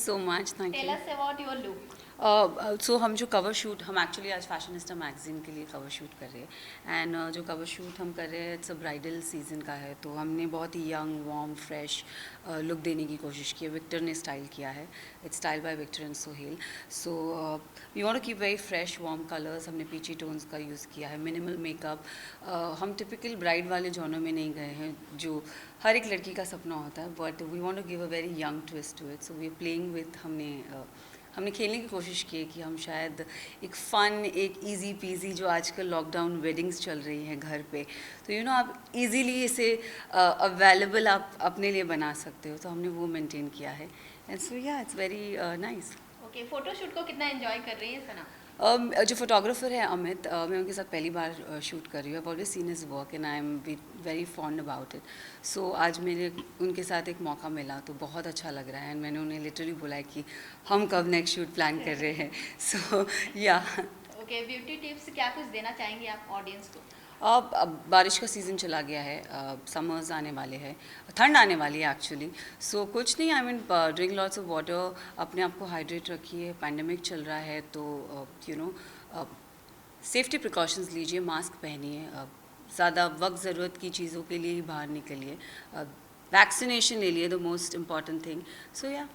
so much. Thank Tell you. us about your look. सो हम जो cover shoot हम actually आज फैशनिस्टा मैगज़ीन के लिए कवर शूट कर रहे हैं एंड जो कवर शूट हम कर रहे हैं इट्स अ ब्राइडल सीज़न का है, तो हमने बहुत ही यंग वार्म फ्रेश लुक देने की कोशिश की है. विक्टर ने स्टाइल किया है. It's style by Victor and Sohail. So we want to keep very fresh warm colours. हमने पीची टोन्स का यूज़ किया है. Minimal makeup. हम टिपिकल ब्राइड वाले जॉनर में नहीं गए हैं जो हर एक लड़की का सपना होता है, but we want to give a very young twist to it. So we are playing with हमने खेलने की कोशिश की है कि हम शायद एक फ़न, एक इजी पीजी, जो आजकल लॉकडाउन वेडिंग्स चल रही हैं घर पे, तो आप इजीली इसे अवेलेबल आप अपने लिए बना सकते हो, तो हमने वो मेंटेन किया है. एंड सो या it's very nice. Okay, photoshoot को कितना एंजॉय कर रही है सना? जो फोटोग्राफर है अमित, मैं उनके साथ पहली बार शूट कर रही हूँ. I always seen his work and I am very fond about it. So आज मेरे उनके साथ एक मौका मिला तो बहुत अच्छा लग रहा है. एंड मैंने उन्हें लिटरली बोला है कि हम कब नेक्स्ट शूट प्लान कर रहे हैं. सो या ओके, ब्यूटी टिप्स क्या कुछ देना चाहेंगे आप ऑडियंस को? अब बारिश का सीज़न चला गया है. समर्स आने वाले हैं, ठंड आने वाली है एक्चुअली. सो कुछ नहीं, I mean drink lots of water. अपने आप को हाइड्रेट रखिए. पैंडमिक चल रहा है तो सेफ्टी प्रिकॉशंस लीजिए. मास्क पहनिए. ज़्यादा वक्त ज़रूरत की चीज़ों के लिए ही बाहर निकलिए. वैक्सीनेशन ले लिए, द मोस्ट इम्पॉर्टेंट थिंग. सो या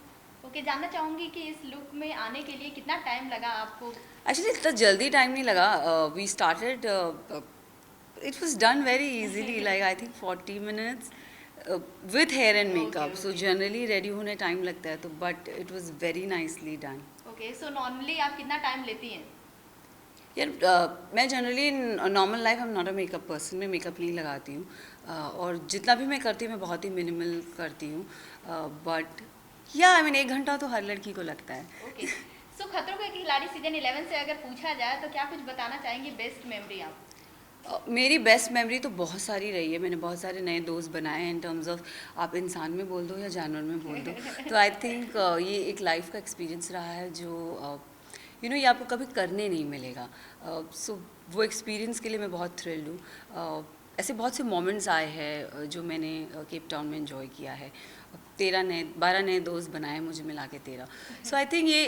ओके, जानना चाहूँगी कि इस लुक में आने के लिए कितना टाइम लगा आपको? एक्चुअली इतना जल्दी टाइम नहीं लगा. We started, it was done very easily, like I think 40 minutes with hair and makeup. So generally ready होने time लगता है, तो but it was very nicely done. Okay, so normally आप कितना टाइम लेती हैं? यार मैं generally normal life I am not a makeup person. मैं मेकअप नहीं लगाती हूँ. और जितना भी मैं करती हूँ मैं बहुत ही मिनिमल करती हूँ. बट या आई मीन 1 घंटा तो हर लड़की को लगता है. ओके, सो खतरों के खिलाड़ी सीजन 11 से अगर पूछा जाए तो क्या कुछ बताना चाहेंगे? बेस्ट मेमोरी आप? मेरी बेस्ट मेमोरी तो बहुत सारी रही है. मैंने बहुत सारे नए दोस्त बनाए हैं. इन टर्म्स ऑफ आप इंसान में बोल दो या जानवर में बोल दो, तो आई थिंक ये एक लाइफ का एक्सपीरियंस रहा है जो ये आपको कभी करने नहीं मिलेगा. सो वो एक्सपीरियंस के लिए मैं बहुत थ्रिल्ड हूँ. ऐसे बहुत से मोमेंट्स आए हैं जो मैंने केप टाउन में एंजॉय किया है. 12 नए दोस्त बनाए मुझे मिला के 13. सो आई थिंक ये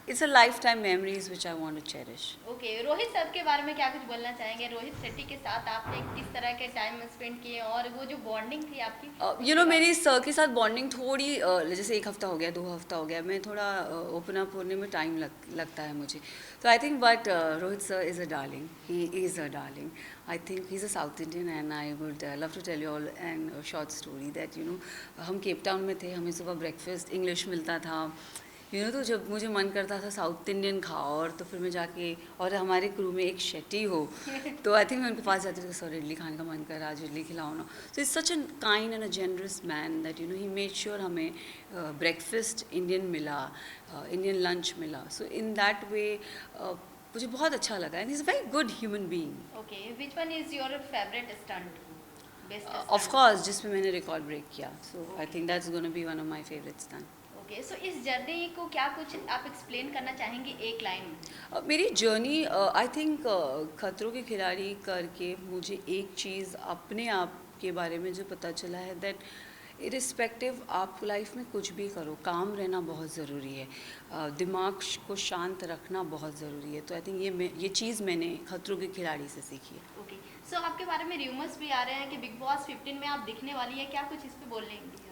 it's a life time memories which I want to cherish. Okay, Rohit sir के बारे में क्या कुछ बोलना चाहेंगे? रोहित शेट्टी के साथ आपने किस तरह के टाइम स्पेंड किए और वो जो बॉन्डिंग थी आपकी? मेरी सर के साथ बॉन्डिंग थोड़ी जैसे 1 हफ्ता हो गया, 2 हफ्ता हो गया, मैं थोड़ा ओपन अप होने में टाइम लगता है मुझे. तो I think but Rohit sir is a darling. He is a darling. I think he is a South Indian and I would love to tell you all an short story that हम Cape Town में थे. हमें सुबह breakfast English मिलता था. तो जब मुझे मन करता था साउथ इंडियन खाओ, और तो फिर मैं जाके, और हमारे क्रू में एक शेट्टी हो तो आई थिंक मैं उनके पास जाती थी, सर इडली खाने का मन कर रहा है, आज इडली खिलाओ ना. So it's such a kind and a generous man that he made sure हमें ब्रेकफास्ट इंडियन मिला, इंडियन लंच मिला. सो इन दैट वे मुझे बहुत अच्छा लगा. And is a very good human being. Okay, which one is your favourite stunt? Best of course जिसमें मैंने record break किया. So I think that's gonna be one of my favourite stunt. Okay, so इस journey को क्या कुछ आप explain करना चाहेंगे एक लाइन में? मेरी जर्नी आई थिंक खतरों के खिलाड़ी करके मुझे एक चीज़ अपने आप के बारे में जो पता चला है दैट इरिस्पेक्टिव आप लाइफ में कुछ भी करो, काम रहना बहुत ज़रूरी है. दिमाग को शांत रखना बहुत ज़रूरी है. तो आई थिंक ये चीज़ मैंने खतरों के खिलाड़ी से सीखी है. ओके, सो आपके बारे में रूमर्स भी आ रहे हैं कि बिग बॉस 15 में आप दिखने वाली हैं. क्या कुछ इस पे बोलेंगे?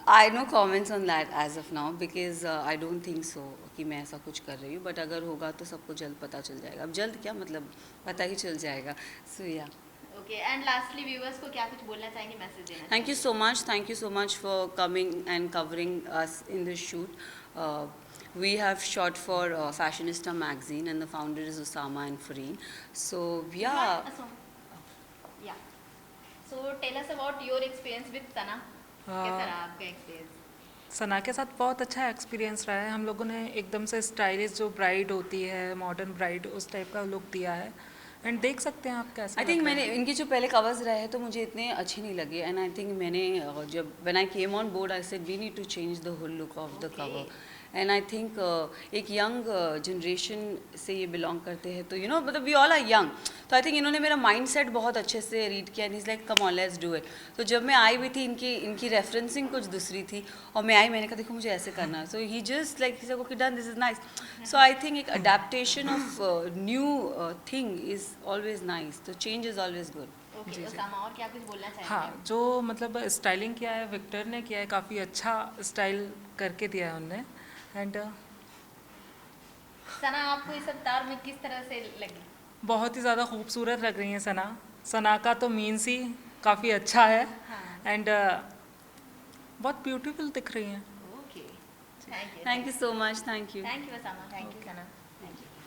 I no comments on that as of now because I don't think so कि मैं ऐसा कुछ कर रही हूँ. बट अगर होगा तो सबको जल्द पता चल जाएगा. अब जल्द क्या, मतलब पता ही चल जाएगा. सो या ओके, एंड लास्टली व्यूअर्स को क्या कुछ बोलना चाहेंगे, मैसेज देना thank you so much for coming and covering us in this shoot. We have shot for Fashionista magazine and the founder is Osama and Fareen. So yeah. Yeah. So tell us about your experience with Sana. कैसा रहा आपका experience? सना के साथ बहुत अच्छा experience रहा है. हम लोगों ने एकदम से स्टाइलिश जो ब्राइड होती है, मॉडर्न ब्राइड, उस टाइप का लुक दिया है. एंड देख सकते हैं आप कैसा. आई थिंक मैंने इनके जो पहले कवर्स रहे हैं तो मुझे इतने अच्छे नहीं लगे. एंड आई थिंक मैंने जब when I came on board I said we need to change the whole look of the cover. And I think एक यंग जनरेशन से ये बिलोंग करते हैं, तो यू नो मतलब वी ऑल आर यंग, तो आई थिंक इन्होंने मेरा माइंड सेट बहुत अच्छे से रीड किया, and is like come on let's do it. तो जब मैं आई हुई थी, इनकी रेफरेंसिंग कुछ दूसरी थी, और मैं आई, मैंने कहा देखो मुझे ऐसे करना है, so he just like he okay done, this is nice. So I think एक adaptation of new thing is always nice, तो change is always good. Okay Osama, और क्या कुछ बोलना चाहेंगे? हाँ, जो मतलब स्टाइलिंग किया है विक्टर ने किया है, काफ़ी अच्छा स्टाइल करके दिया है उनने। एंड सना, आपको इस अवतार में किस तरह से लगी? बहुत ही ज़्यादा खूबसूरत लग रही हैं सना। सना का तो मीन्स ही काफ़ी अच्छा है। हाँ। एंड बहुत ब्यूटीफुल दिख रही हैं। Okay, thank you thank you so much, thank you. Osama, thank you Sana.